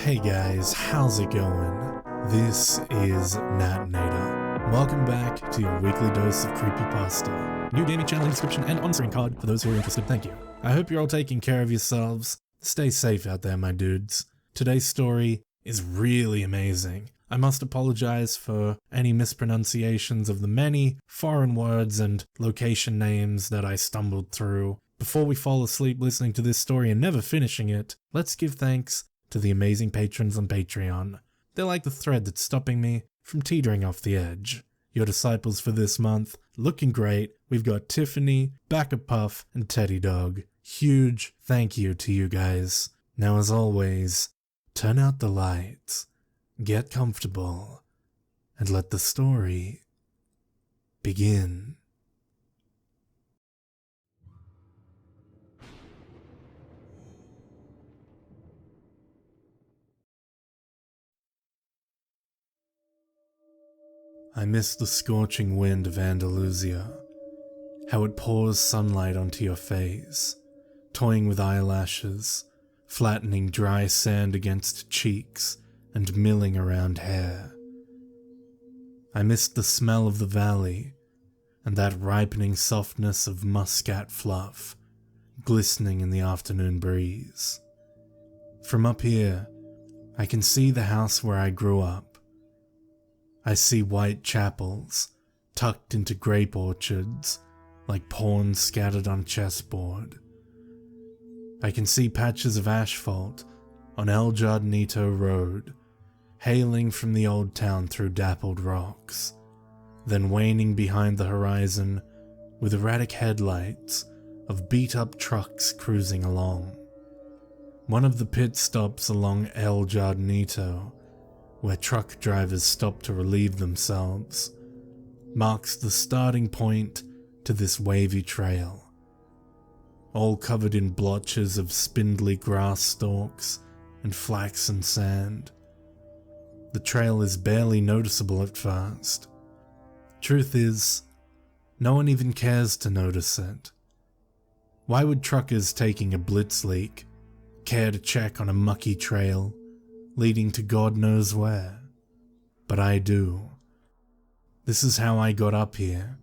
Hey guys, how's it going? This is Natinator. Welcome back to your weekly dose of Creepypasta. New gaming channel in description and on-screen card for those who are interested, thank you. I hope you're all taking care of yourselves. Stay safe out there, my dudes. Today's story is really amazing. I must apologize for any mispronunciations of the many foreign words and location names that I stumbled through. Before we fall asleep listening to this story and never finishing it, let's give thanks to the amazing patrons on Patreon. They're like the thread that's stopping me from teetering off the edge. Your disciples for this month, looking great. We've got Tiffany, Backup Puff, and Teddy Dog. Huge thank you to you guys. Now as always, turn out the lights, get comfortable, and let the story begin. I miss the scorching wind of Andalusia, how it pours sunlight onto your face, toying with eyelashes, flattening dry sand against cheeks, and milling around hair. I missed the smell of the valley, and that ripening softness of muscat fluff, glistening in the afternoon breeze. From up here, I can see the house where I grew up. I see white chapels, tucked into grape orchards, like pawns scattered on a chessboard. I can see patches of asphalt on El Jardinito Road, hailing from the old town through dappled rocks, then waning behind the horizon with erratic headlights of beat-up trucks cruising along. One of the pit stops along El Jardinito, where truck drivers stop to relieve themselves, marks the starting point to this wavy trail. All covered in blotches of spindly grass stalks and flaxen sand. The trail is barely noticeable at first. Truth is, no one even cares to notice it. Why would truckers taking a blitz leak care to check on a mucky trail leading to God knows where? But I do. This is how I got up here,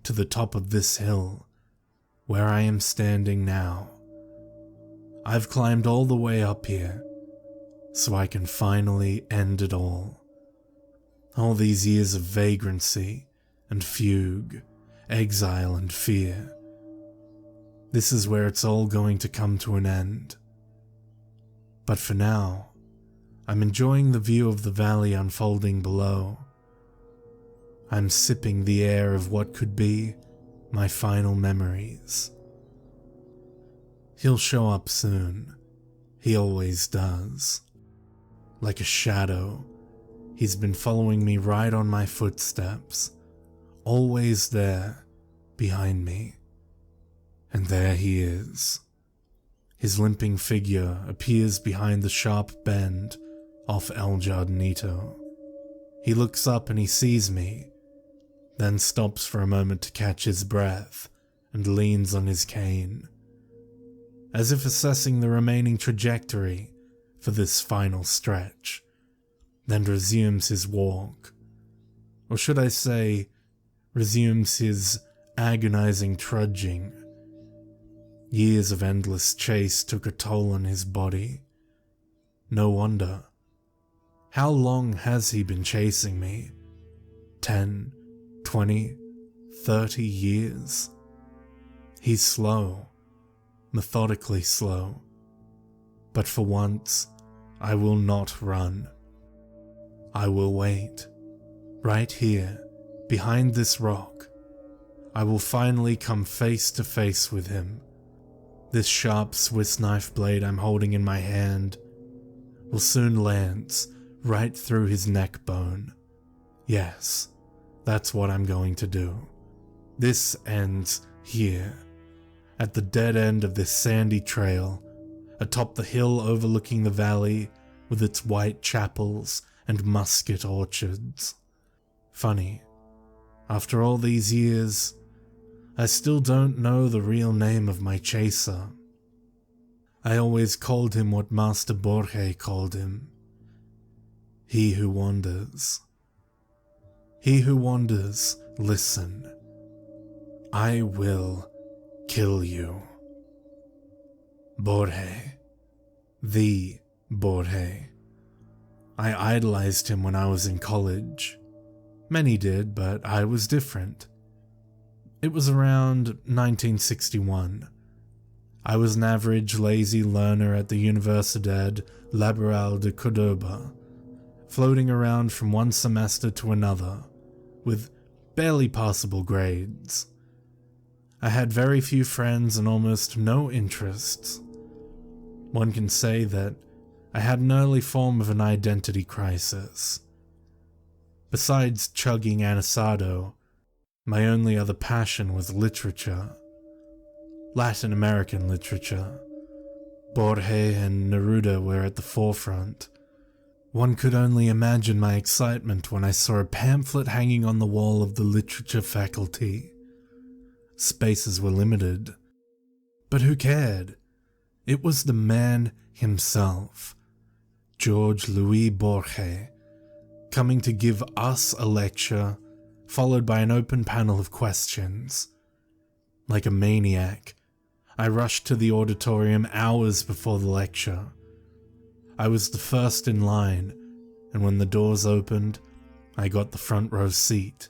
to the top of this hill, where I am standing now. I've climbed all the way up here, so I can finally end it all. All these years of vagrancy and fugue, exile and fear. This is where it's all going to come to an end. But for now, I'm enjoying the view of the valley unfolding below. I'm sipping the air of what could be my final memories. He'll show up soon. He always does. Like a shadow, he's been following me right on my footsteps, always there, behind me. And there he is. His limping figure appears behind the sharp bend off El Jardinito. He looks up and he sees me, then stops for a moment to catch his breath and leans on his cane, as if assessing the remaining trajectory for this final stretch, then resumes his walk. Or should I say, resumes his agonizing trudging. Years of endless chase took a toll on his body. No wonder. How long has he been chasing me? 10, 20, 30 years? He's slow, methodically slow. But for once, I will not run. I will wait. Right here, behind this rock, I will finally come face to face with him. This sharp Swiss knife blade I'm holding in my hand will soon lance right through his neck bone. Yes, that's what I'm going to do. This ends here, at the dead end of this sandy trail, atop the hill overlooking the valley with its white chapels and muscat orchards. Funny, after all these years, I still don't know the real name of my chaser. I always called him what Master Borges called him, He who wanders. He who wanders, listen. I will kill you. Borges. The Borges. I idolized him when I was in college. Many did, but I was different. It was around 1961. I was an average, lazy learner at the Universidad Laboral de Córdoba, floating around from one semester to another, with barely passable grades. I had very few friends and almost no interests. One can say that I had an early form of an identity crisis. Besides chugging anisado, my only other passion was literature. Latin American literature. Borges and Neruda were at the forefront. One could only imagine my excitement when I saw a pamphlet hanging on the wall of the literature faculty. Spaces were limited. But who cared? It was the man himself, George Louis Borges, coming to give us a lecture, followed by an open panel of questions. Like a maniac, I rushed to the auditorium hours before the lecture. I was the first in line, and when the doors opened, I got the front row seat.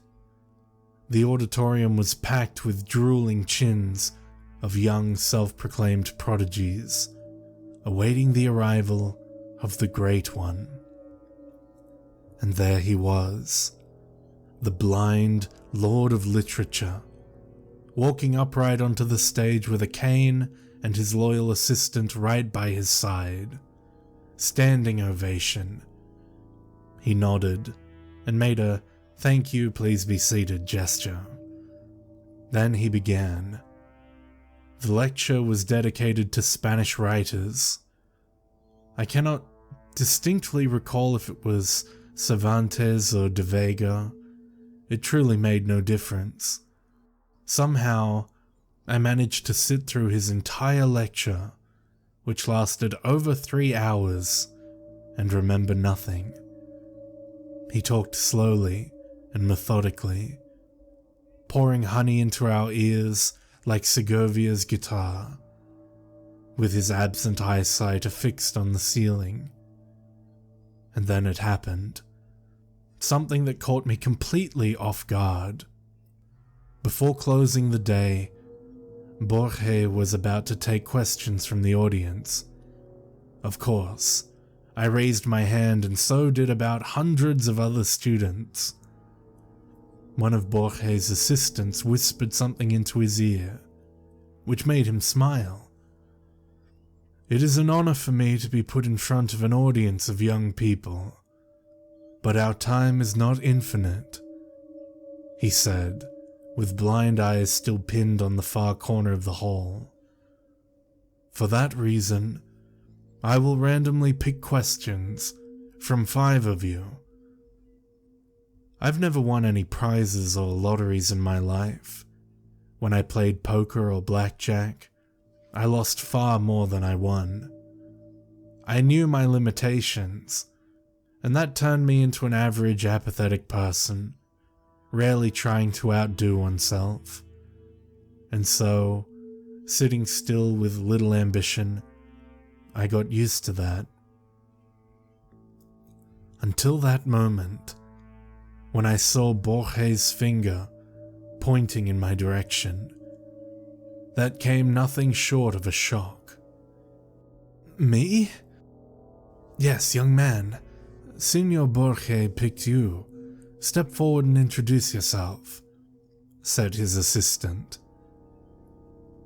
The auditorium was packed with drooling chins of young self-proclaimed prodigies, awaiting the arrival of the Great One. And there he was, the blind Lord of Literature, walking upright onto the stage with a cane and his loyal assistant right by his side. Standing ovation. He nodded and made a "thank you, please be seated" gesture. Then he began. The lecture was dedicated to Spanish writers. I cannot distinctly recall if it was Cervantes or de Vega. It truly made no difference. Somehow, I managed to sit through his entire lecture, which lasted over 3 hours, and remember nothing. He talked slowly and methodically, pouring honey into our ears like Segovia's guitar, with his absent eyesight affixed on the ceiling. And then it happened. Something that caught me completely off guard. Before closing the day, Borges was about to take questions from the audience. Of course, I raised my hand, and so did about hundreds of other students. One of Borges' assistants whispered something into his ear, which made him smile. "It is an honor for me to be put in front of an audience of young people, but our time is not infinite," he said, with blind eyes still pinned on the far corner of the hall. "For that reason, I will randomly pick questions from 5 of you. I've never won any prizes or lotteries in my life. When I played poker or blackjack, I lost far more than I won. I knew my limitations, and that turned me into an average, apathetic person, rarely trying to outdo oneself. And so, sitting still with little ambition, I got used to that. Until that moment, when I saw Borges' finger pointing in my direction. That came nothing short of a shock. "Me?" "Yes, young man. Signor Borges picked you. Step forward and introduce yourself," said his assistant.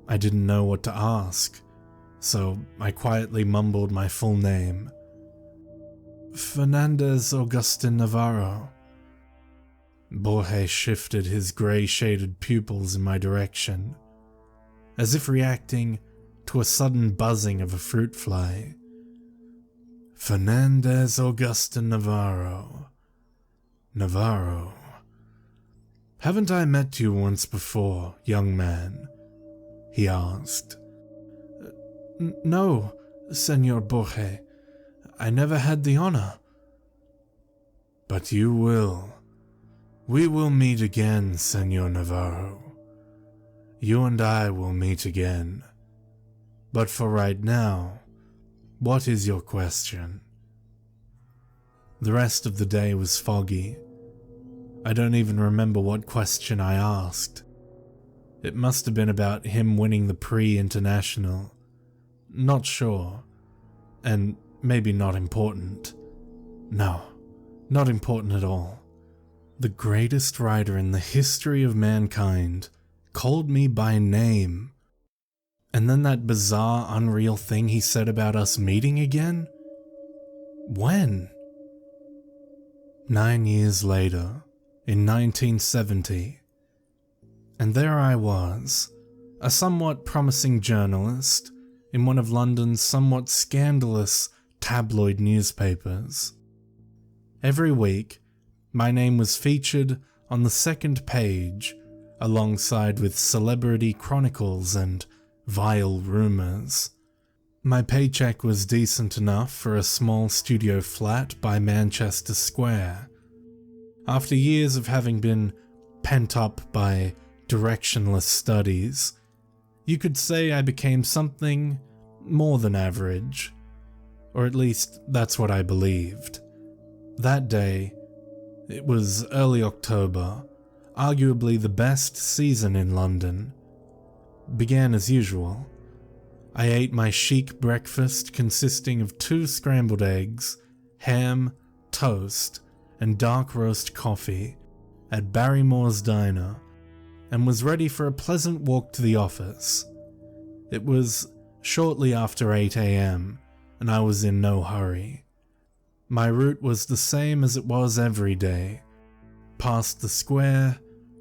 I didn't know what to ask, so I quietly mumbled my full name. "Fernandez Augustin Navarro." Borges shifted his grey-shaded pupils in my direction, as if reacting to a sudden buzzing of a fruit fly. "Fernandez Augustin Navarro. Navarro. Haven't I met you once before, young man?" he asked. "No, Senor Borges. I never had the honor." But you will. We will meet again, Senor Navarro. You and I will meet again. But for right now, what is your question? The rest of the day was foggy. I don't even remember what question I asked. It must have been about him winning the Pre-International. Not sure. And maybe not important. No, not important at all. The greatest writer in the history of mankind called me by name. And then that bizarre, unreal thing he said about us meeting again? When? 9 years later, in 1970. And there I was, a somewhat promising journalist in one of London's somewhat scandalous tabloid newspapers. Every week, my name was featured on the second page alongside with celebrity chronicles and vile rumors. My paycheck was decent enough for a small studio flat by Manchester Square. After years of having been pent up by directionless studies, you could say I became something more than average. Or at least that's what I believed. That day, it was early October, arguably the best season in London, began as usual. I ate my chic breakfast consisting of 2 scrambled eggs, ham, toast, and dark roast coffee at Barrymore's Diner, and was ready for a pleasant walk to the office. It was shortly after 8 a.m., and I was in no hurry. My route was the same as it was every day. Past the square,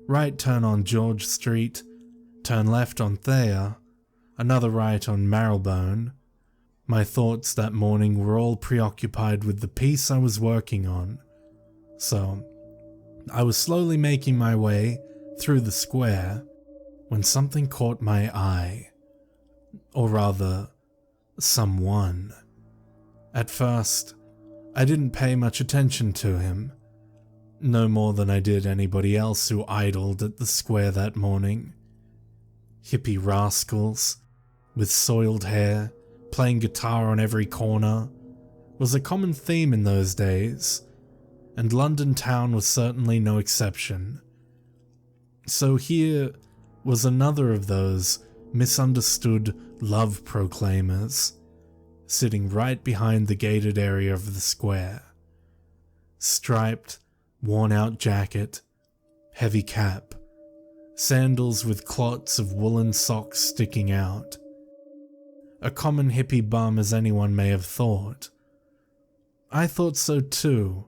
right turn on George Street, turn left on Thayer, another right on Marylebone. My thoughts that morning were all preoccupied with the piece I was working on, so I was slowly making my way through the square when something caught my eye. Or rather, someone. At first, I didn't pay much attention to him, no more than I did anybody else who idled at the square that morning. Hippie rascals, with soiled hair, playing guitar on every corner, was a common theme in those days, and London town was certainly no exception. So here was another of those misunderstood love proclaimers, sitting right behind the gated area of the square. Striped, worn-out jacket, heavy cap, sandals with clots of woolen socks sticking out. A common hippie bum as anyone may have thought. I thought so too,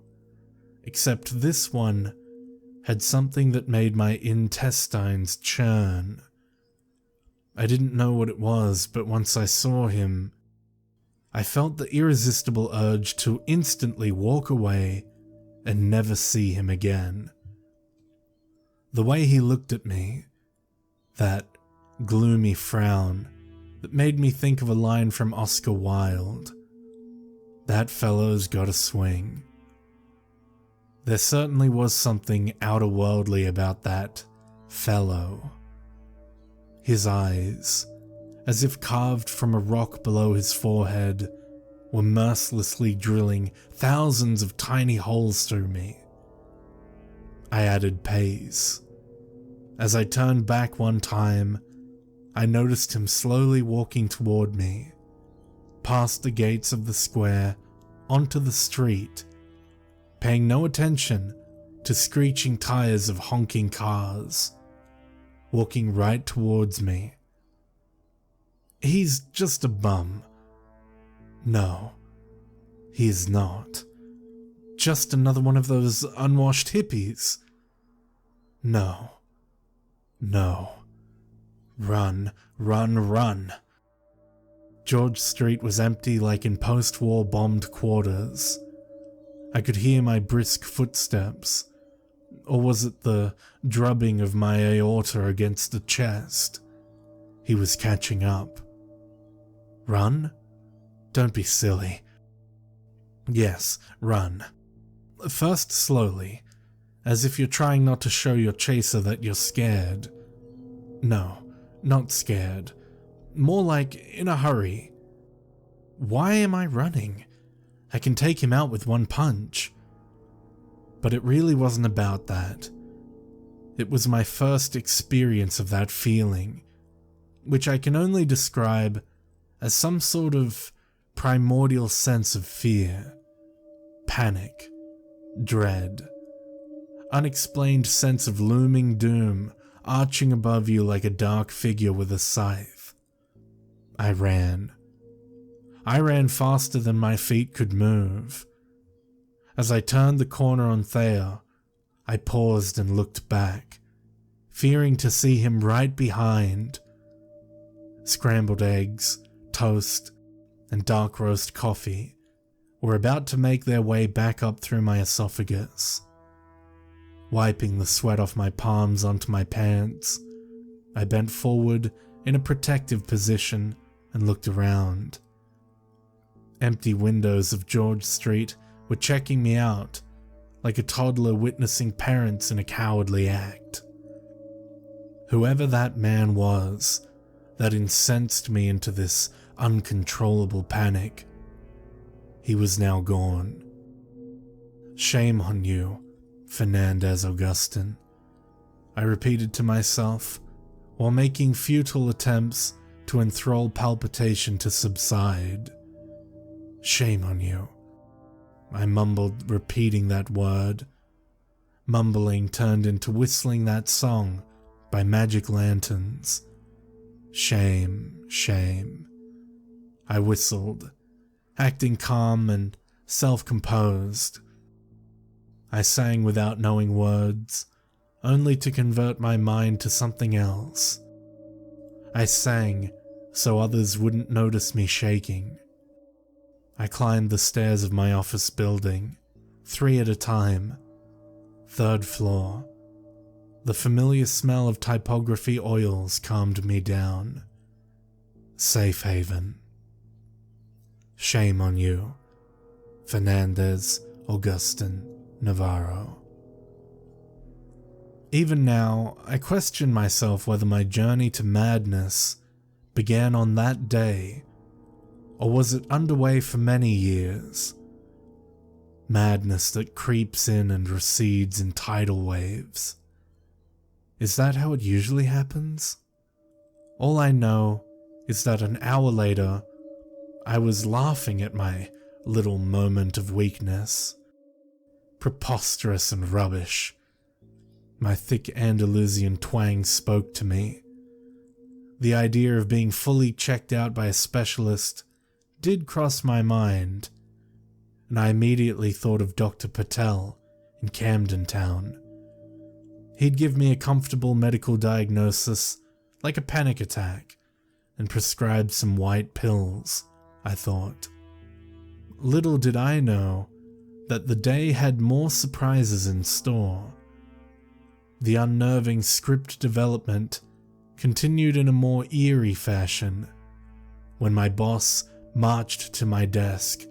except this one had something that made my intestines churn. I didn't know what it was, but once I saw him, I felt the irresistible urge to instantly walk away and never see him again. The way he looked at me, that gloomy frown that made me think of a line from Oscar Wilde, "That fellow's got a swing." There certainly was something outer-worldly about that fellow. His eyes, as if carved from a rock below his forehead, were mercilessly drilling thousands of tiny holes through me. I added pace. As I turned back one time, I noticed him slowly walking toward me, past the gates of the square, onto the street, paying no attention to screeching tires of honking cars, walking right towards me. He's just a bum. No, he is not. Just another one of those unwashed hippies. No. No. Run, run, run. George Street was empty like in post-war bombed quarters. I could hear my brisk footsteps, or was it the drubbing of my aorta against the chest? He was catching up. Run? Don't be silly. Yes, run. First slowly, as if you're trying not to show your chaser that you're scared. No, not scared. More like in a hurry. Why am I running? I can take him out with one punch. But it really wasn't about that. It was my first experience of that feeling, which I can only describe as some sort of primordial sense of fear, panic, dread, unexplained sense of looming doom arching above you like a dark figure with a scythe. I ran. I ran faster than my feet could move. As I turned the corner on Thea, I paused and looked back, fearing to see him right behind. Scrambled eggs, toast, and dark roast coffee were about to make their way back up through my esophagus. Wiping the sweat off my palms onto my pants, I bent forward in a protective position and looked around. Empty windows of George Street were checking me out, like a toddler witnessing parents in a cowardly act. Whoever that man was that incensed me into this uncontrollable panic, he was now gone. Shame on you, Fernandez Augustin, I repeated to myself while making futile attempts to enthrall palpitation to subside. Shame on you. I mumbled, repeating that word. Mumbling turned into whistling that song by Magic Lanterns. Shame, shame. I whistled, acting calm and self-composed. I sang without knowing words, only to convert my mind to something else. I sang so others wouldn't notice me shaking. I climbed the stairs of my office building, 3 at a time. 3rd floor. The familiar smell of typography oils calmed me down. Safe haven. Shame on you, Fernandez Augustin Navarro. Even now, I question myself whether my journey to madness began on that day, or was it underway for many years? Madness that creeps in and recedes in tidal waves. Is that how it usually happens? All I know is that an hour later, I was laughing at my little moment of weakness. Preposterous and rubbish. My thick Andalusian twang spoke to me. The idea of being fully checked out by a specialist did cross my mind, and I immediately thought of Dr. Patel in Camden Town. He'd give me a comfortable medical diagnosis, like a panic attack, and prescribe some white pills, I thought. Little did I know that the day had more surprises in store. The unnerving script development continued in a more eerie fashion when my boss marched to my desk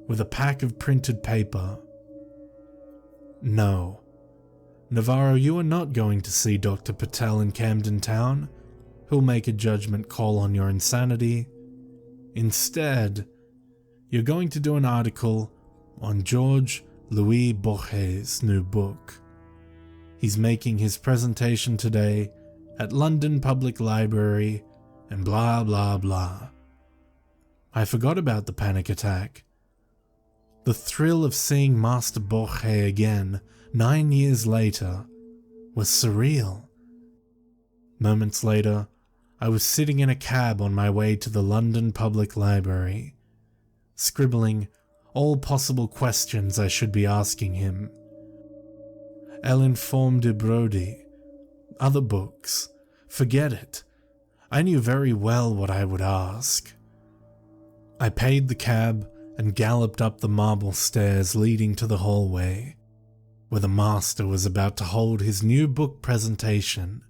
with a pack of printed paper. No, Navarro, you are not going to see Dr. Patel in Camden Town, who'll make a judgment call on your insanity. Instead, you're going to do an article on George Louis Borges' new book. He's making his presentation today at London Public Library and blah blah blah. I forgot about the panic attack. The thrill of seeing Master Borges again 9 years later was surreal. Moments later, I was sitting in a cab on my way to the London Public Library, scribbling all possible questions I should be asking him. El Informe de Brody, other books, forget it. I knew very well what I would ask. I paid the cab and galloped up the marble stairs leading to the hallway, where the master was about to hold his new book presentation.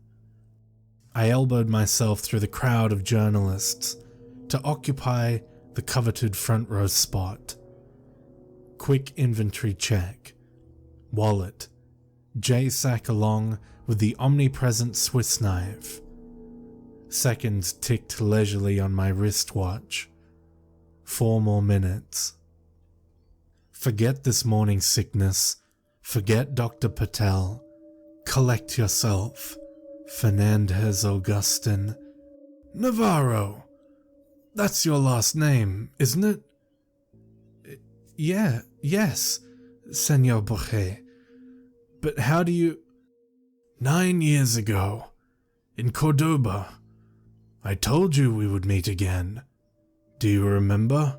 I elbowed myself through the crowd of journalists to occupy the coveted front row spot. Quick inventory check, wallet, J-sack along with the omnipresent Swiss knife. Seconds ticked leisurely on my wristwatch. 4 more minutes. Forget this morning sickness. Forget Dr. Patel. Collect yourself. Fernandez Augustin. Navarro! That's your last name, isn't it? Yes, Senor Borges. But how do you... 9 years ago, in Cordoba, I told you we would meet again. Do you remember?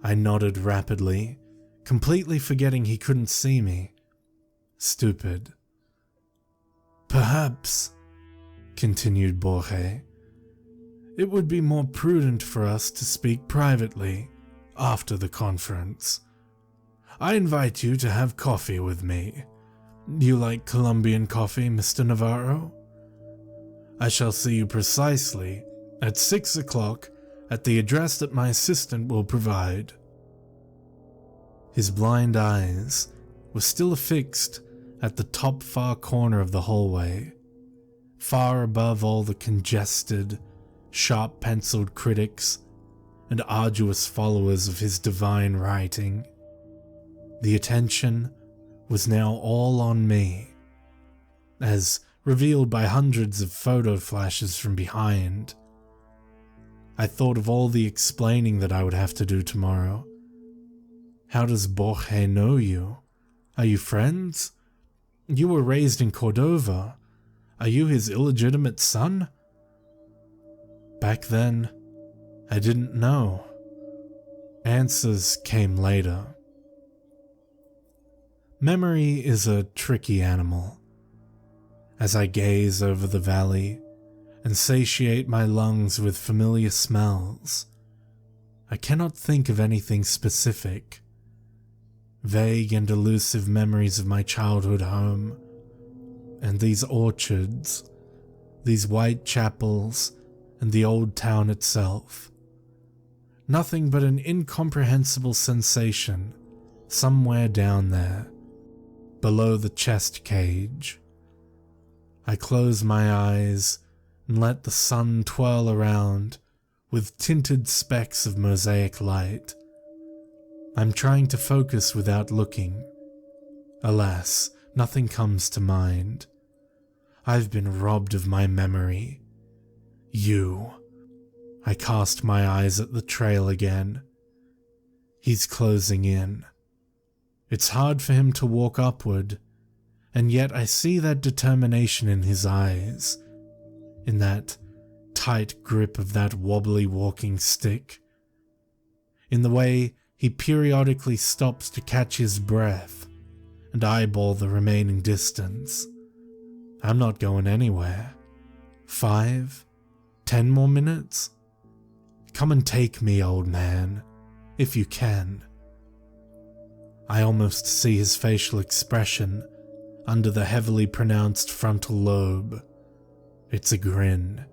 I nodded rapidly, completely forgetting he couldn't see me. Stupid. Perhaps, continued Borges, it would be more prudent for us to speak privately after the conference. I invite you to have coffee with me. You like Colombian coffee, Mr. Navarro? I shall see you precisely at 6 o'clock at the address that my assistant will provide. His blind eyes were still fixed at the top far corner of the hallway, far above all the congested, sharp-penciled critics and arduous followers of his divine writing. The attention was now all on me, as revealed by hundreds of photo flashes from behind. I thought of all the explaining that I would have to do tomorrow. How does Borges know you? Are you friends? You were raised in Cordova. Are you his illegitimate son? Back then, I didn't know. Answers came later. Memory is a tricky animal. As I gaze over the valley and satiate my lungs with familiar smells, I cannot think of anything specific. Vague and elusive memories of my childhood home, and these orchards, these white chapels, and the old town itself. Nothing but an incomprehensible sensation somewhere down there, below the chest cage. I close my eyes and let the sun twirl around with tinted specks of mosaic light. I'm trying to focus without looking. Alas, nothing comes to mind. I've been robbed of my memory. You. I cast my eyes at the trail again. He's closing in. It's hard for him to walk upward, and yet I see that determination in his eyes, in that tight grip of that wobbly walking stick, in the way he periodically stops to catch his breath and eyeball the remaining distance. I'm not going anywhere. 5, 10 more minutes? Come and take me, old man, if you can. I almost see his facial expression under the heavily pronounced frontal lobe. It's a grin.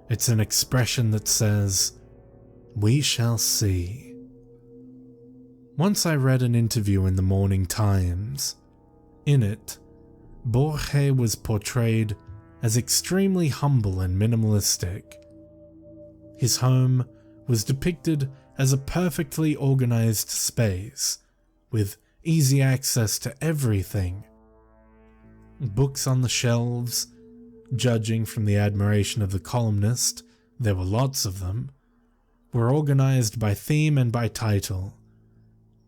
It's an expression that says, "We shall see." Once I read an interview in the Morning Times. In it, Borges was portrayed as extremely humble and minimalistic. His home was depicted as a perfectly organized space, with easy access to everything. Books on the shelves, judging from the admiration of the columnist, there were lots of them, were organized by theme and by title.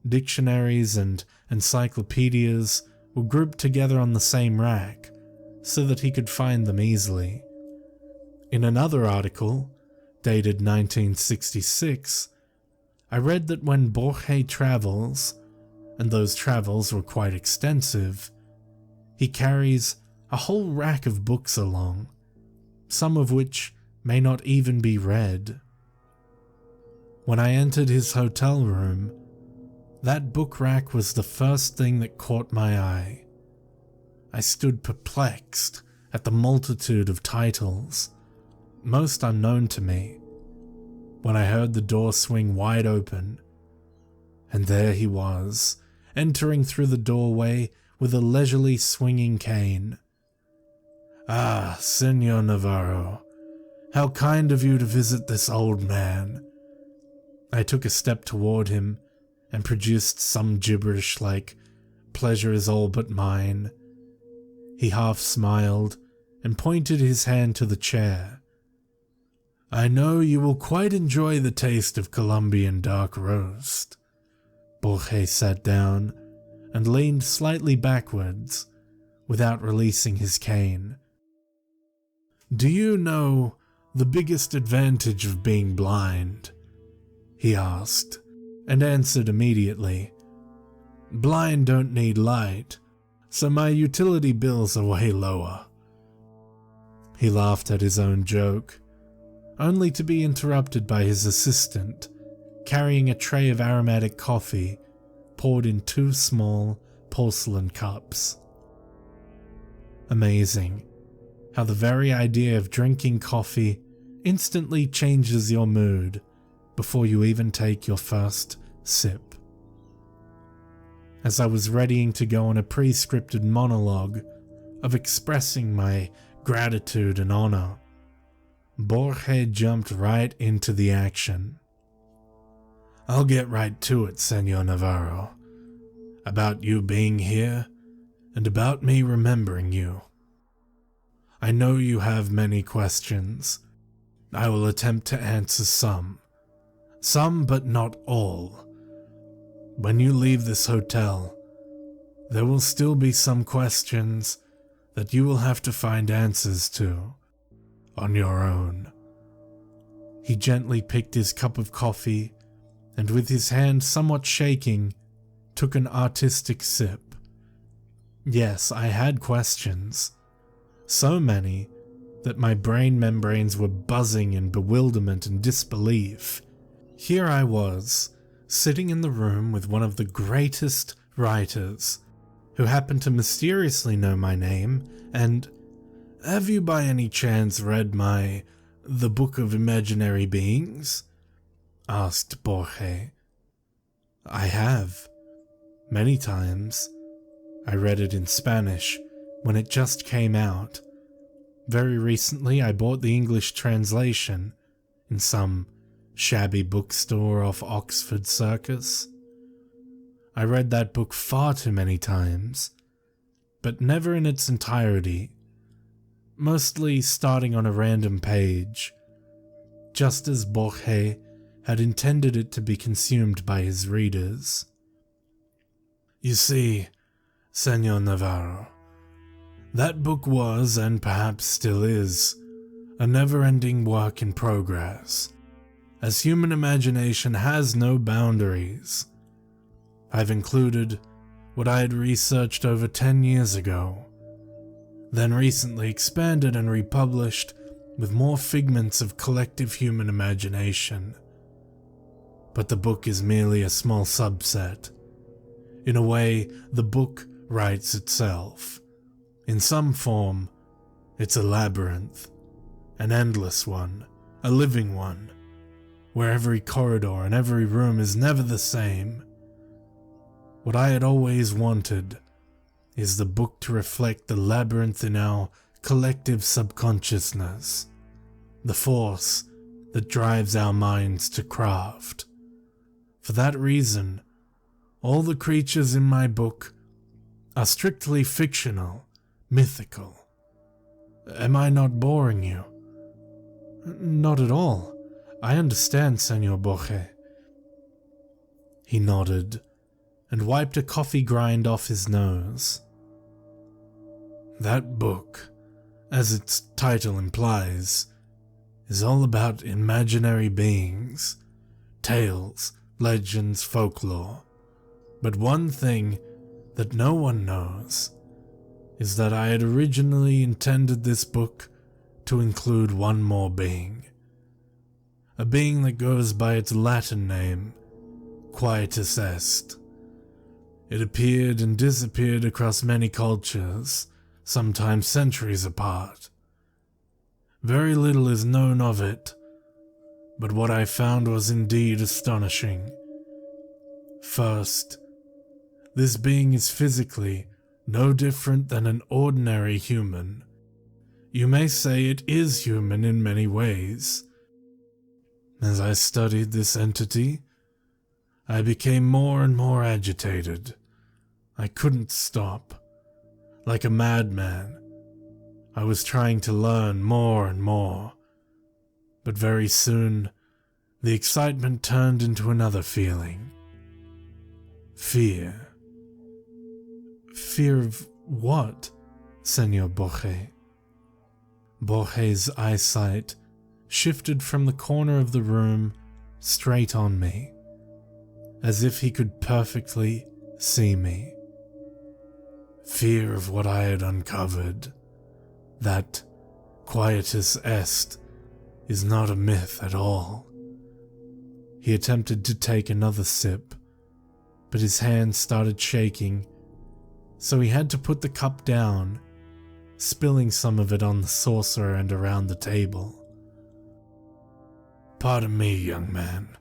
Dictionaries and encyclopedias were grouped together on the same rack, so that he could find them easily. In another article, dated 1966, I read that when Borges travels, and those travels were quite extensive, he carries a whole rack of books along, some of which may not even be read. When I entered his hotel room, that book rack was the first thing that caught my eye. I stood perplexed at the multitude of titles, most unknown to me, when I heard the door swing wide open, and there he was, entering through the doorway with a leisurely swinging cane. "Ah, Senor Navarro, how kind of you to visit this old man." I took a step toward him and produced some gibberish like, "Pleasure is all but mine." He half smiled and pointed his hand to the chair. "I know you will quite enjoy the taste of Colombian dark roast." Borges sat down and leaned slightly backwards without releasing his cane. "Do you know the biggest advantage of being blind?" he asked, and answered immediately. "Blind don't need light, so my utility bills are way lower." He laughed at his own joke, only to be interrupted by his assistant, carrying a tray of aromatic coffee poured in 2 small porcelain cups. Amazing how the very idea of drinking coffee instantly changes your mood before you even take your first sip. As I was readying to go on a pre-scripted monologue of expressing my gratitude and honor, Borges jumped right into the action. "I'll get right to it, Senor Navarro. About you being here, and about me remembering you. I know you have many questions. I will attempt to answer some but not all. When you leave this hotel, there will still be some questions that you will have to find answers to on your own." He gently picked his cup of coffee and with his hand somewhat shaking, took an artistic sip. Yes, I had questions. So many that my brain membranes were buzzing in bewilderment and disbelief. Here I was, sitting in the room with one of the greatest writers, who happened to mysteriously know my name, and "Have you by any chance read The Book of Imaginary Beings?" asked Borges. "I have. Many times. I read it in Spanish when it just came out. Very recently I bought the English translation in some shabby bookstore off Oxford Circus. I read that book far too many times, but never in its entirety, mostly starting on a random page, just as Borges had intended it to be consumed by his readers. You see, Senor Navarro, that book was, and perhaps still is, a never-ending work in progress, as human imagination has no boundaries. I've included what I had researched over 10 years ago, then recently expanded and republished with more figments of collective human imagination. But the book is merely a small subset. In a way, the book writes itself. In some form, it's a labyrinth, an endless one, a living one, where every corridor and every room is never the same. What I had always wanted is the book to reflect the labyrinth in our collective subconsciousness, the force that drives our minds to craft. For that reason, all the creatures in my book are strictly fictional, mythical. Am I not boring you? Not at all. I understand, Senor Borges. He nodded and wiped a coffee grind off his nose. That book, as its title implies, is all about imaginary beings, tales, legends, folklore. But one thing that no one knows is that I had originally intended this book to include one more being. A being that goes by its Latin name, Quietus est. It appeared and disappeared across many cultures, sometimes centuries apart. Very little is known of it, but what I found was indeed astonishing. First, this being is physically no different than an ordinary human. You may say it is human in many ways. As I studied this entity, I became more and more agitated. I couldn't stop. Like a madman, I was trying to learn more and more. But very soon, the excitement turned into another feeling. Fear. Fear of what, Senor Borges? Borges' eyesight shifted from the corner of the room straight on me, as if he could perfectly see me. Fear of what I had uncovered, that Quietus est is not a myth at all. He attempted to take another sip, but his hand started shaking, so he had to put the cup down, spilling some of it on the saucer and around the table. Pardon me, young man.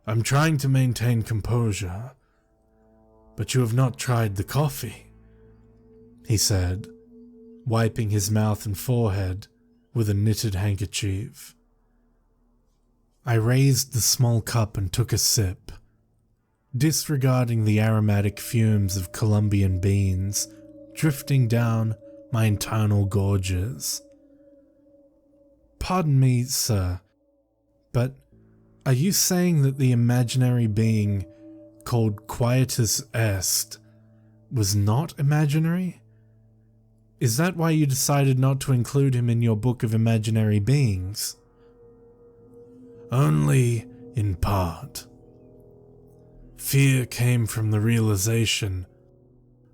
I'm trying to maintain composure, but you have not tried the coffee, he said, wiping his mouth and forehead with a knitted handkerchief. I raised the small cup and took a sip, disregarding the aromatic fumes of Colombian beans drifting down my internal gorges. Pardon me, sir, but are you saying that the imaginary being called Quietus est was not imaginary? Is that why you decided not to include him in your book of imaginary beings? Only in part. Fear came from the realization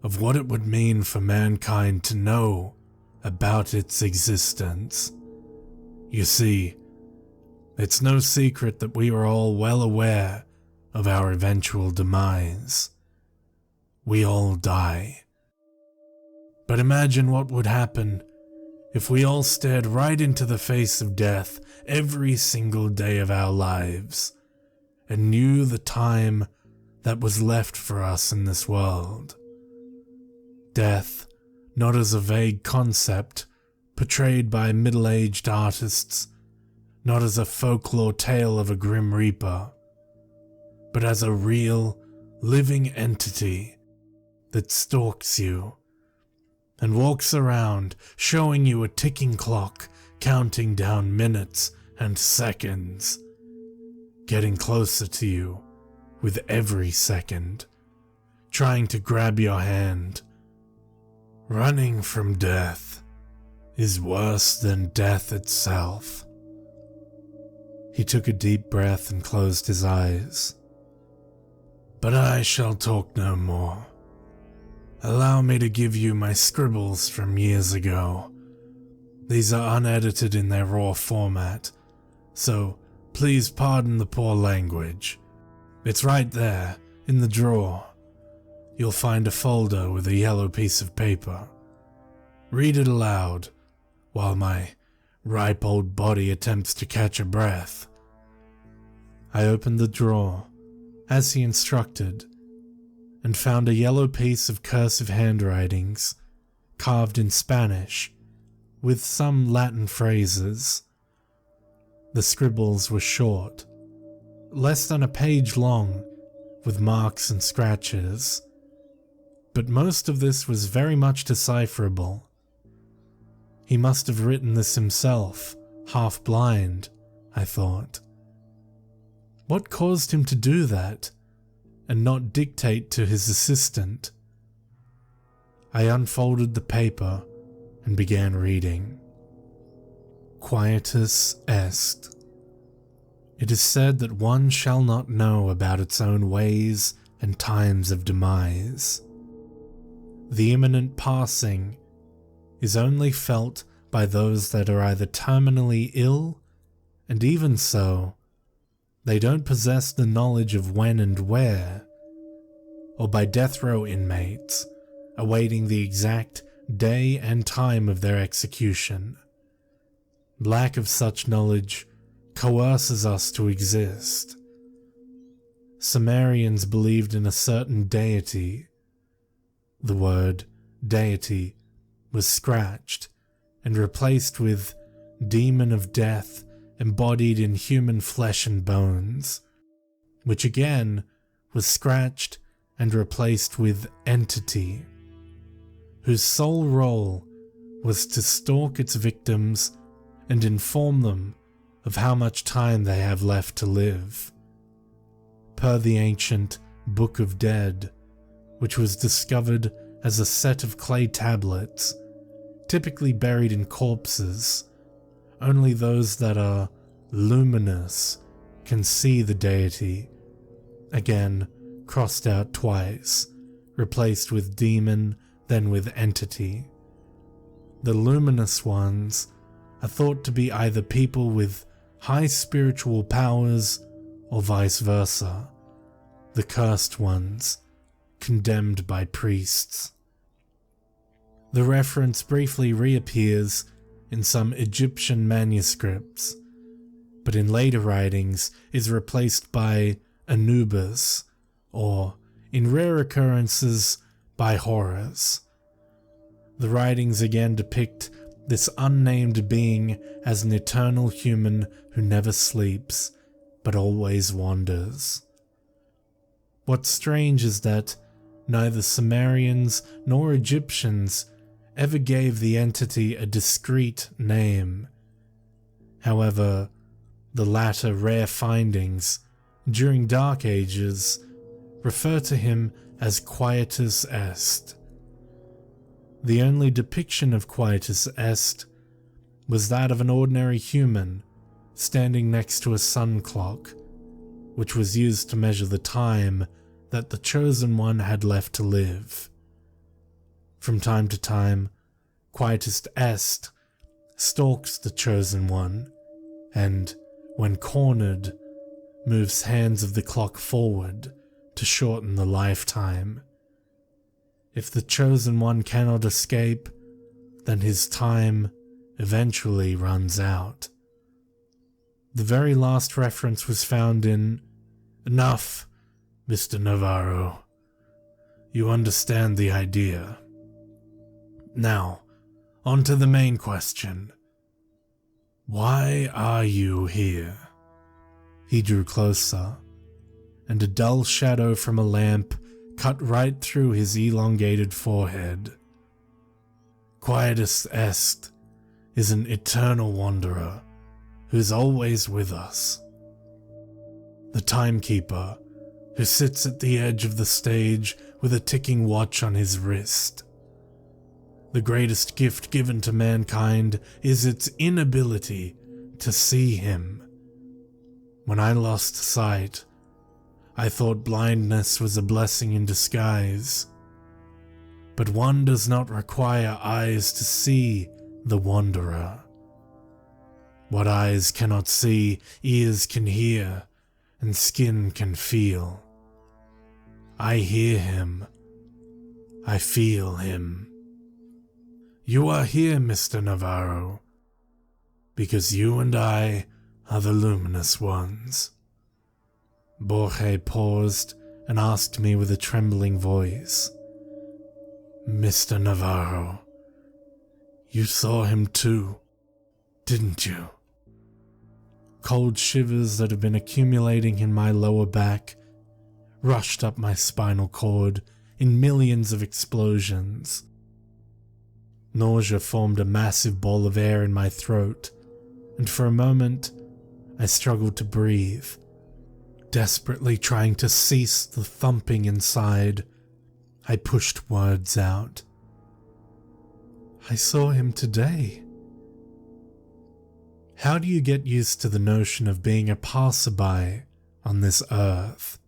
of what it would mean for mankind to know about its existence. You see, it's no secret that we are all well aware of our eventual demise. We all die. But imagine what would happen if we all stared right into the face of death every single day of our lives and knew the time that was left for us in this world. Death, not as a vague concept portrayed by middle-aged artists, not as a folklore tale of a grim reaper, but as a real, living entity that stalks you and walks around showing you a ticking clock counting down minutes and seconds, getting closer to you with every second, trying to grab your hand. Running from death is worse than death itself. He took a deep breath and closed his eyes. But I shall talk no more. Allow me to give you my scribbles from years ago. These are unedited in their raw format, so please pardon the poor language. It's right there, in the drawer. You'll find a folder with a yellow piece of paper. Read it aloud, while my ripe old body attempts to catch a breath. I opened the drawer, as he instructed, and found a yellow piece of cursive handwritings, carved in Spanish, with some Latin phrases. The scribbles were short, less than a page long, with marks and scratches, but most of this was very much decipherable. He must have written this himself, half blind, I thought. What caused him to do that, and not dictate to his assistant? I unfolded the paper and began reading. Quietus est. It is said that one shall not know about its own ways and times of demise. The imminent passing is only felt by those that are either terminally ill, and even so, they don't possess the knowledge of when and where, or by death row inmates awaiting the exact day and time of their execution. Lack of such knowledge coerces us to exist. Sumerians believed in a certain deity the word deity was scratched and replaced with demon of death embodied in human flesh and bones, which again was scratched and replaced with entity, whose sole role was to stalk its victims and inform them of how much time they have left to live. Per the ancient Book of Dead, which was discovered as a set of clay tablets, typically buried in corpses, only those that are luminous can see the deity, again crossed out twice, replaced with demon, then with entity. The luminous ones are thought to be either people with high spiritual powers or vice versa, the cursed ones, condemned by priests. The reference briefly reappears in some Egyptian manuscripts, but in later writings is replaced by Anubis, or, in rare occurrences, by Horus. The writings again depict this unnamed being as an eternal human who never sleeps, but always wanders. What's strange is that neither Sumerians nor Egyptians ever gave the entity a discrete name. However, the latter rare findings during Dark Ages refer to him as Quietus est. The only depiction of Quietus est was that of an ordinary human standing next to a sun clock, which was used to measure the time that the Chosen One had left to live. From time to time, Quietus est stalks the Chosen One, and, when cornered, moves hands of the clock forward to shorten the lifetime. If the Chosen One cannot escape, then his time eventually runs out. The very last reference was found in "Enough, Mr. Navarro. You understand the idea. Now, on to the main question. Why are you here?" He drew closer, and a dull shadow from a lamp cut right through his elongated forehead. Quietus est is an eternal wanderer who's always with us. The timekeeper who sits at the edge of the stage with a ticking watch on his wrist. The greatest gift given to mankind is its inability to see him. When I lost sight, I thought blindness was a blessing in disguise. But one does not require eyes to see the wanderer. What eyes cannot see, ears can hear, and skin can feel. I hear him. I feel him. You are here, Mr. Navarro, because you and I are the luminous ones. Borges paused and asked me with a trembling voice, "Mr. Navarro, you saw him too, didn't you?" Cold shivers that have been accumulating in my lower back rushed up my spinal cord in millions of explosions. Nausea formed a massive ball of air in my throat, and for a moment I struggled to breathe, desperately trying to cease the thumping inside. I pushed words out. "I saw him today." How do you get used to the notion of being a passerby on this earth?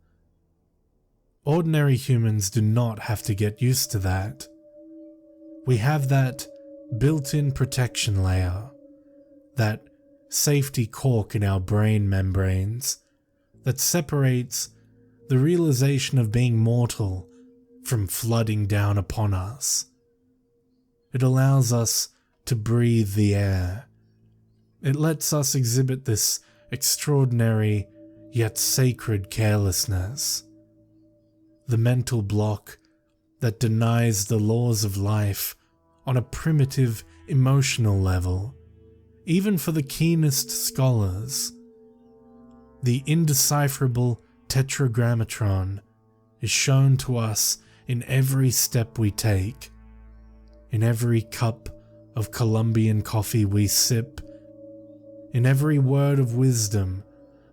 Ordinary humans do not have to get used to that. We have that built-in protection layer, that safety cork in our brain membranes that separates the realization of being mortal from flooding down upon us. It allows us to breathe the air. It lets us exhibit this extraordinary yet sacred carelessness. The mental block that denies the laws of life on a primitive emotional level, even for the keenest scholars. The indecipherable tetragrammatron is shown to us in every step we take, in every cup of Colombian coffee we sip, in every word of wisdom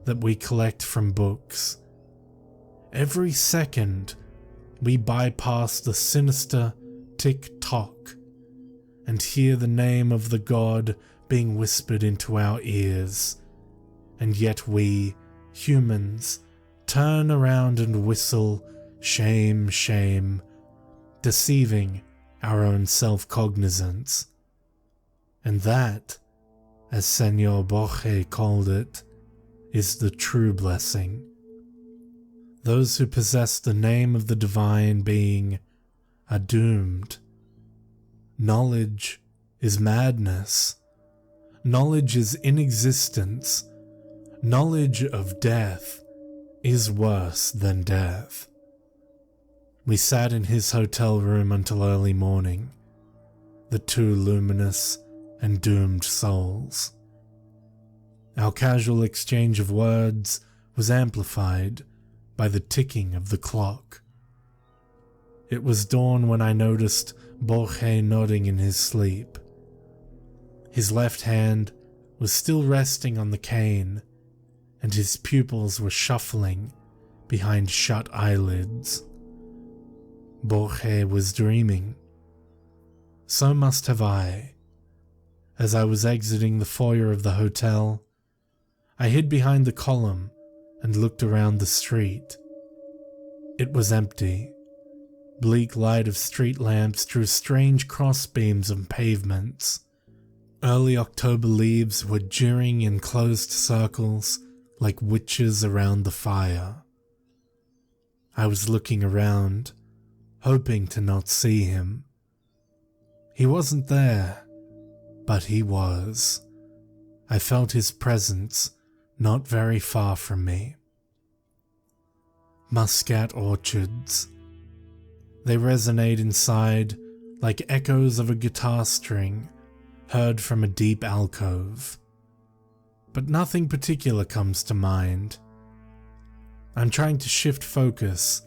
that we collect from books. Every second we bypass the sinister tick-tock and hear the name of the god being whispered into our ears, and yet we, humans, turn around and whistle, shame, shame, deceiving our own self-cognizance. And that, as Senor Borges called it, is the true blessing. Those who possess the name of the divine being are doomed. Knowledge is madness. Knowledge is inexistence. Knowledge of death is worse than death. We sat in his hotel room until early morning, the two luminous and doomed souls. Our casual exchange of words was amplified by the ticking of the clock. It was dawn when I noticed Borges nodding in his sleep. His left hand was still resting on the cane, and his pupils were shuffling behind shut eyelids. Borges was dreaming. So must have I. As I was exiting the foyer of the hotel, I hid behind the column and looked around the street. It was empty. Bleak light of street lamps drew strange crossbeams on pavements. Early October leaves were jeering in closed circles like witches around the fire. I was looking around, hoping to not see him. He wasn't there, but he was. I felt his presence not very far from me. Muscat orchards. They resonate inside like echoes of a guitar string heard from a deep alcove. But nothing particular comes to mind. I'm trying to shift focus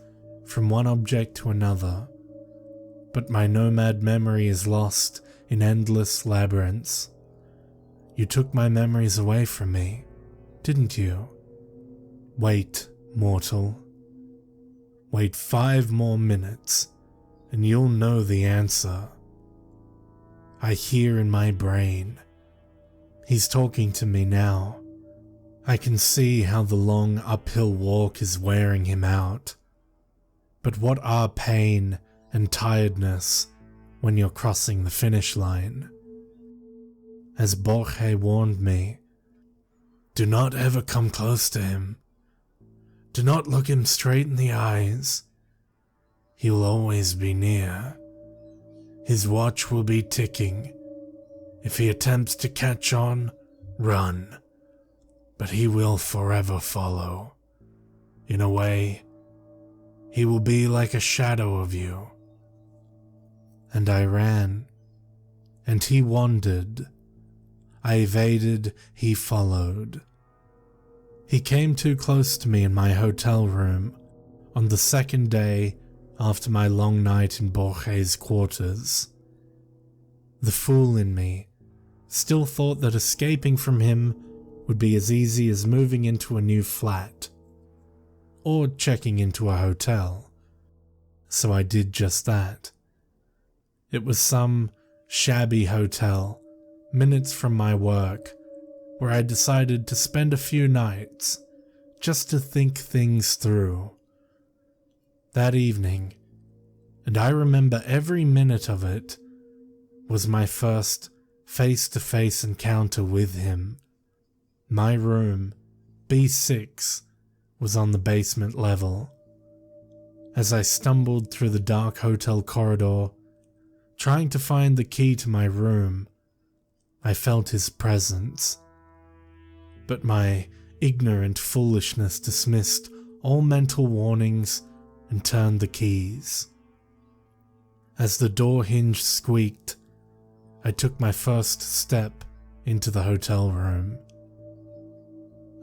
from one object to another, but my nomad memory is lost in endless labyrinths. You took my memories away from me, didn't you? Wait, mortal. Wait 5 more minutes, and you'll know the answer. I hear in my brain. He's talking to me now. I can see how the long uphill walk is wearing him out. But what are pain and tiredness when you're crossing the finish line? As Borges warned me, do not ever come close to him. Do not look him straight in the eyes. He will always be near. His watch will be ticking. If he attempts to catch on, run. But he will forever follow. In a way, he will be like a shadow of you. And I ran, and he wandered. I evaded, he followed. He came too close to me in my hotel room on the second day after my long night in Borges' quarters. The fool in me still thought that escaping from him would be as easy as moving into a new flat, or checking into a hotel. So I did just that. It was some shabby hotel, minutes from my work, where I decided to spend a few nights, just to think things through. That evening, and I remember every minute of it, was my first face-to-face encounter with him. My room, B6, was on the basement level. As I stumbled through the dark hotel corridor, trying to find the key to my room, I felt his presence. But my ignorant foolishness dismissed all mental warnings and turned the keys. As the door hinge squeaked, I took my first step into the hotel room.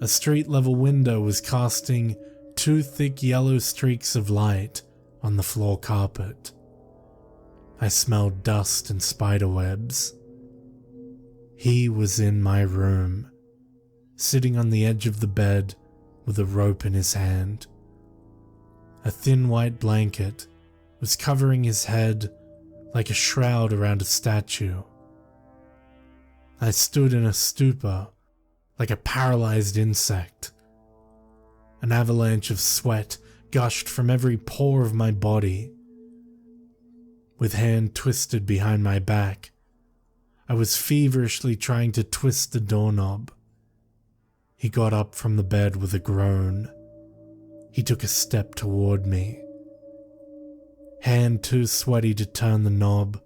A street-level window was casting 2 thick yellow streaks of light on the floor carpet. I smelled dust and spiderwebs. He was in my room, sitting on the edge of the bed with a rope in his hand. A thin white blanket was covering his head like a shroud around a statue. I stood in a stupor, like a paralyzed insect. An avalanche of sweat gushed from every pore of my body. With hand twisted behind my back, I was feverishly trying to twist the doorknob. He got up from the bed with a groan. He took a step toward me. Hand too sweaty to turn the knob.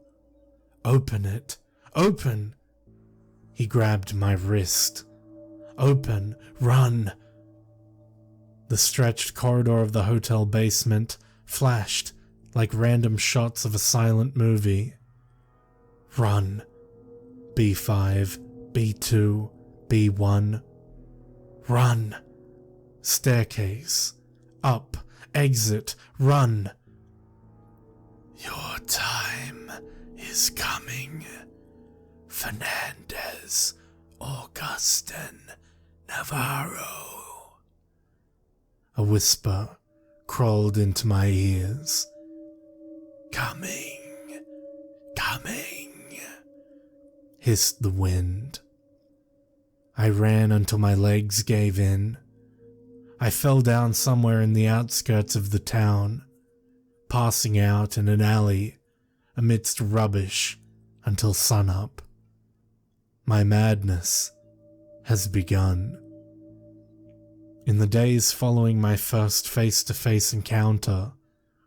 "Open it! Open!" He grabbed my wrist. "Open! Run!" The stretched corridor of the hotel basement flashed like random shots of a silent movie. Run. B5, B2, B1. Run. Staircase. Up. Exit. Run. "Your time is coming. Fernandez, Augustin, Navarro." A whisper crawled into my ears. "Coming, coming," hissed the wind. I ran until my legs gave in. I fell down somewhere in the outskirts of the town, passing out in an alley amidst rubbish until sunup. My madness has begun. In the days following my first face-to-face encounter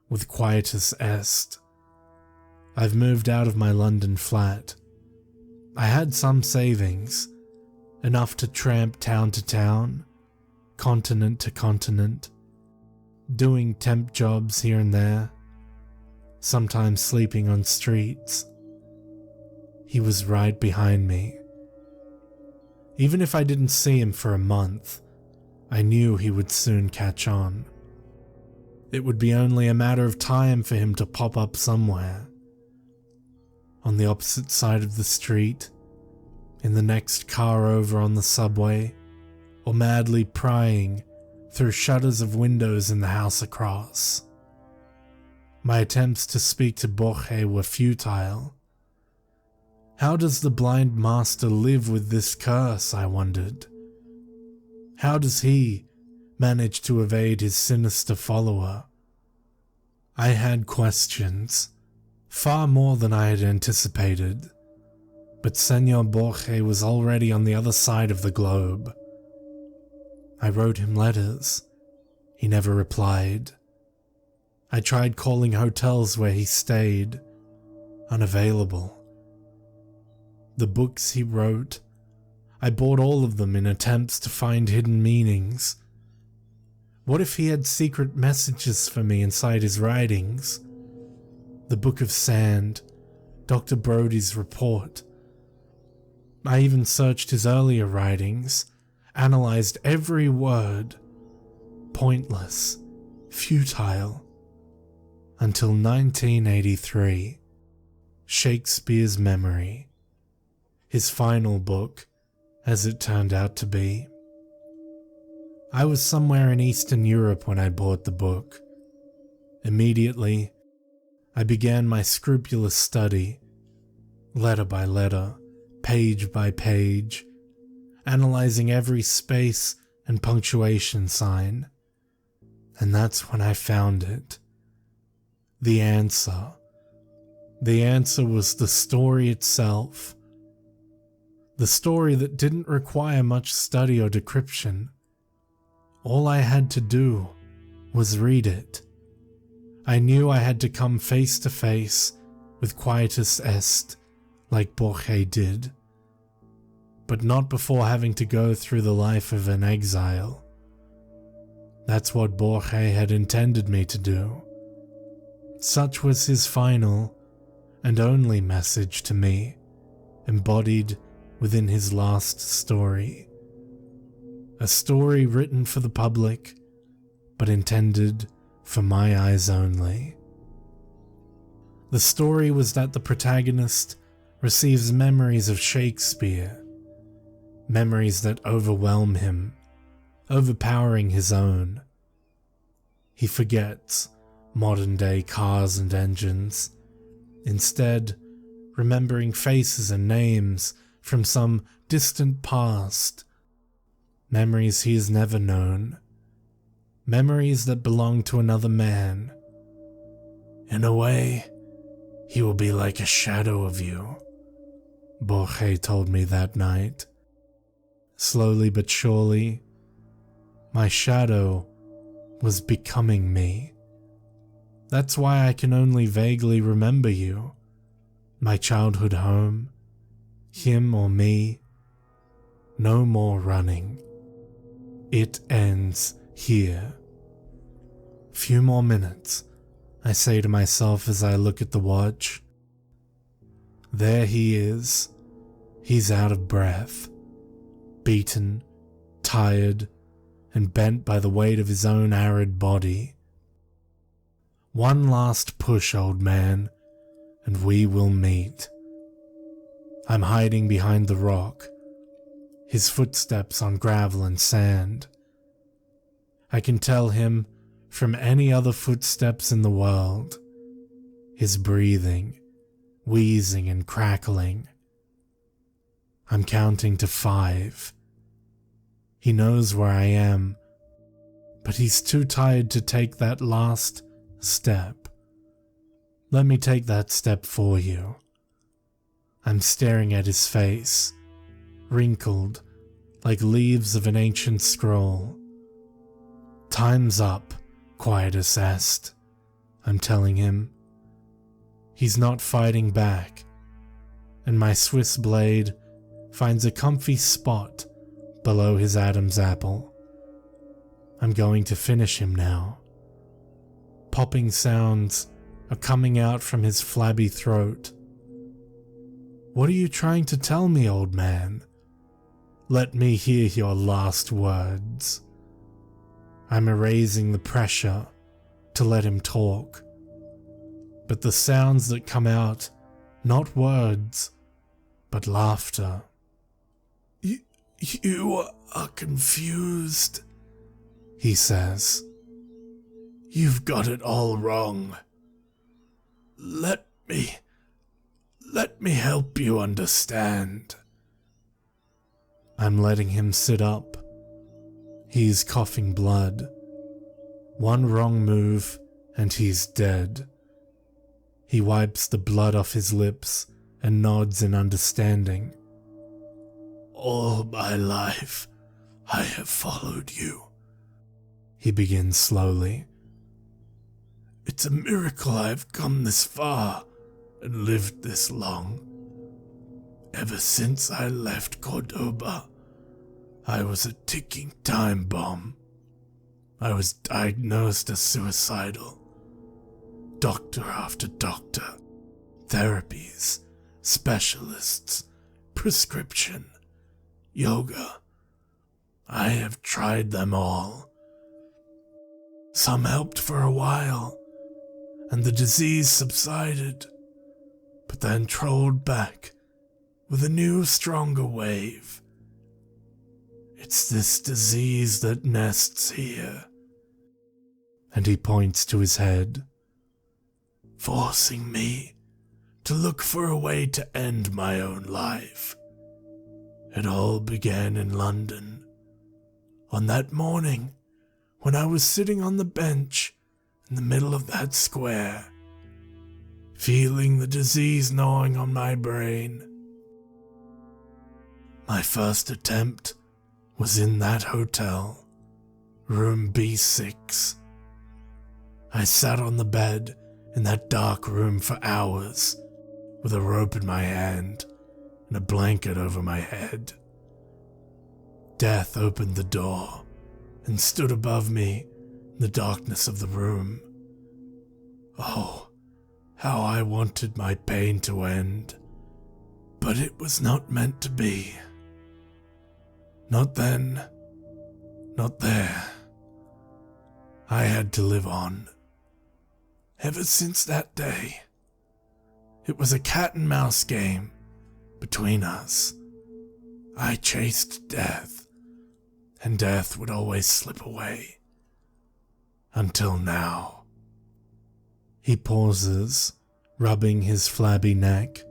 with Quietus Est, I've moved out of my London flat. I had some savings, enough to tramp town to town, continent to continent, doing temp jobs here and there, sometimes sleeping on streets. He was right behind me. Even if I didn't see him for a month, I knew he would soon catch on. It would be only a matter of time for him to pop up somewhere. On the opposite side of the street, in the next car over on the subway, or madly prying through shutters of windows in the house across. My attempts to speak to Borges were futile. How does the blind master live with this curse, I wondered? How does he manage to evade his sinister follower? I had questions, far more than I had anticipated, but Senor Borges was already on the other side of the globe. I wrote him letters. He never replied. I tried calling hotels where he stayed. Unavailable. The books he wrote, I bought all of them in attempts to find hidden meanings. What if he had secret messages for me inside his writings? The Book of Sand, Dr. Brody's report. I even searched his earlier writings, analyzed every word. Pointless, futile. Until 1983, Shakespeare's Memory. His final book, as it turned out to be. I was somewhere in Eastern Europe when I bought the book. Immediately, I began my scrupulous study, letter by letter, page by page, analyzing every space and punctuation sign. And that's when I found it. The answer. The answer was the story itself. The story that didn't require much study or decryption. All I had to do was read it. I knew I had to come face to face with Quietus Est, like Borges did, but not before having to go through the life of an exile. That's what Borges had intended me to do. Such was his final, and only message to me, embodied within his last story. A story written for the public, but intended for my eyes only. The story was that the protagonist receives memories of Shakespeare, memories that overwhelm him, overpowering his own. He forgets modern-day cars and engines, instead remembering faces and names from some distant past, memories he has never known, memories that belong to another man. In a way, he will be like a shadow of you, Borges told me that night. Slowly but surely, my shadow was becoming me. That's why I can only vaguely remember you, my childhood home, him or me. No more running. It ends here. Few more minutes, I say to myself as I look at the watch. There he is. He's out of breath, beaten, tired, and bent by the weight of his own arid body. One last push, old man, and we will meet. I'm hiding behind the rock, his footsteps on gravel and sand. I can tell him from any other footsteps in the world. His breathing, wheezing and crackling. I'm counting to 5. He knows where I am, but he's too tired to take that last step. Let me take that step for you. I'm staring at his face, wrinkled like leaves of an ancient scroll. Time's up, Quietus asked, I'm telling him. He's not fighting back, and my Swiss blade finds a comfy spot below his Adam's apple. I'm going to finish him now. Popping sounds are coming out from his flabby throat. What are you trying to tell me, old man? Let me hear your last words. I'm erasing the pressure to let him talk, but the sounds that come out, not words, but laughter. You are confused, he says. You've got it all wrong. Let me help you understand. I'm letting him sit up. He's coughing blood. One wrong move and he's dead. He wipes the blood off his lips and nods in understanding. All my life, I have followed you, he begins slowly. It's a miracle I've come this far and lived this long. Ever since I left Cordoba, I was a ticking time bomb. I was diagnosed as suicidal. Doctor after doctor, therapies, specialists, prescription, yoga. I have tried them all. Some helped for a while, and the disease subsided, but then trolled back with a new, stronger wave. It's this disease that nests here. And he points to his head, forcing me to look for a way to end my own life. It all began in London, on that morning when I was sitting on the bench in the middle of that square, feeling the disease gnawing on my brain. My first attempt was in that hotel, room B6. I sat on the bed in that dark room for hours, with a rope in my hand and a blanket over my head. Death opened the door and stood above me in the darkness of the room. Oh, how I wanted my pain to end, but it was not meant to be. Not then, not there. I had to live on. Ever since that day, it was a cat and mouse game between us. I chased death, and death would always slip away. Until now. He pauses, rubbing his flabby neck,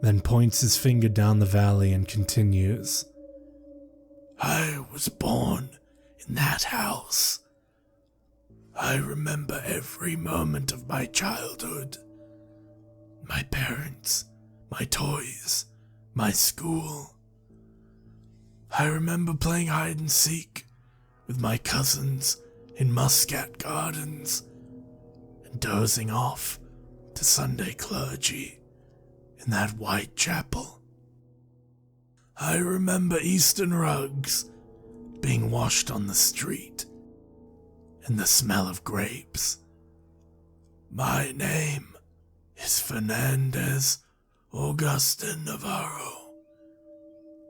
then points his finger down the valley and continues. I was born in that house. I remember every moment of my childhood. My parents, my toys, my school. I remember playing hide and seek with my cousins in Muscat Gardens and dozing off to Sunday clergy in that white chapel. I remember Eastern rugs being washed on the street and the smell of grapes. My name is Fernandez Augustin Navarro,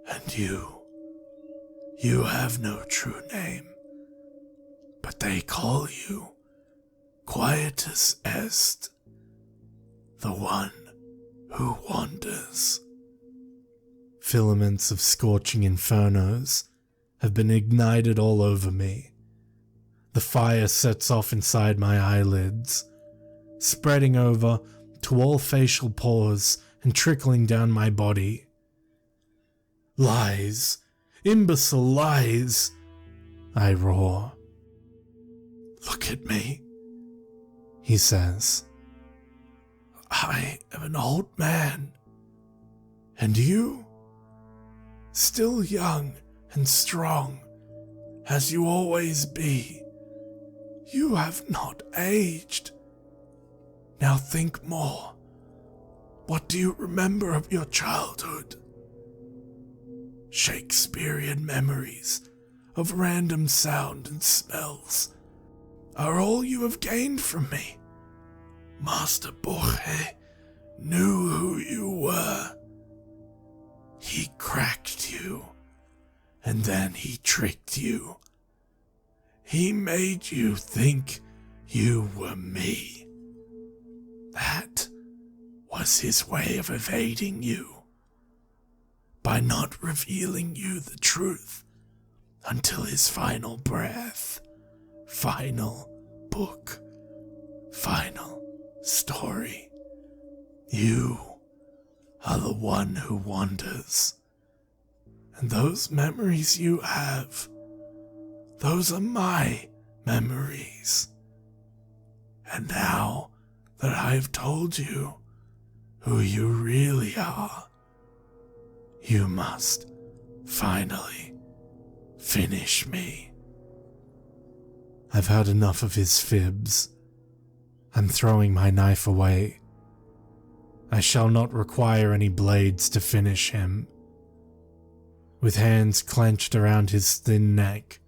and you have no true name, but they call you Quietus est, the one who wanders. Filaments of scorching infernos have been ignited all over me. The fire sets off inside my eyelids, spreading over to all facial pores and trickling down my body. Lies! Imbecile lies! I roar. Look at me, he says. I am an old man. And you? Still young and strong, as you always be. You have not aged. Now think more. What do you remember of your childhood? Shakespearean memories of random sound and smells are all you have gained from me. Master Borges knew who you were. He cracked you, and then he tricked you. He made you think you were me. That was his way of evading you, by not revealing you the truth until his final breath, final book, final story. You are the one who wanders, and those memories you have, those are my memories. And now that I have told you who you really are, you must finally finish me. I've had enough of his fibs. I'm throwing my knife away. I shall not require any blades to finish him. With hands clenched around his thin neck,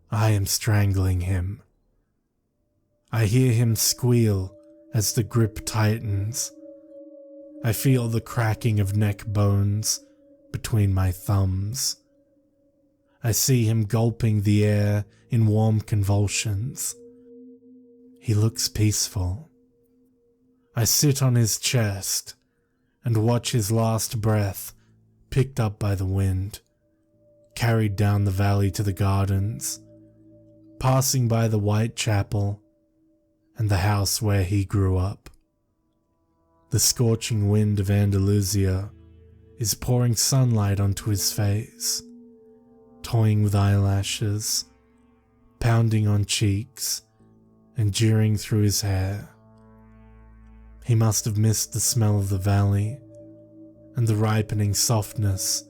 I am strangling him. I hear him squeal as the grip tightens. I feel the cracking of neck bones between my thumbs. I see him gulping the air in warm convulsions. He looks peaceful. I sit on his chest and watch his last breath picked up by the wind, carried down the valley to the gardens, passing by the white chapel and the house where he grew up. The scorching wind of Andalusia is pouring sunlight onto his face, toying with eyelashes, pounding on cheeks, and jeering through his hair. He must have missed the smell of the valley and the ripening softness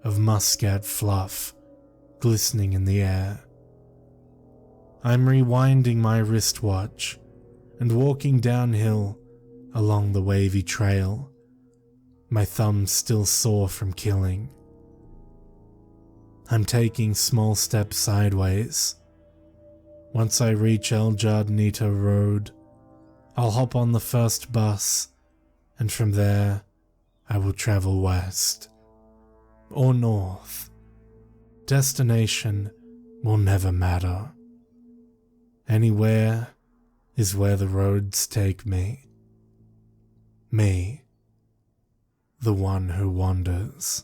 of muscat fluff glistening in the air. I'm rewinding my wristwatch and walking downhill along the wavy trail, my thumbs still sore from killing. I'm taking small steps sideways. Once I reach El Jardinito Road, I'll hop on the first bus, and from there I will travel west or north. Destination will never matter. Anywhere is where the roads take me. Me, the one who wanders.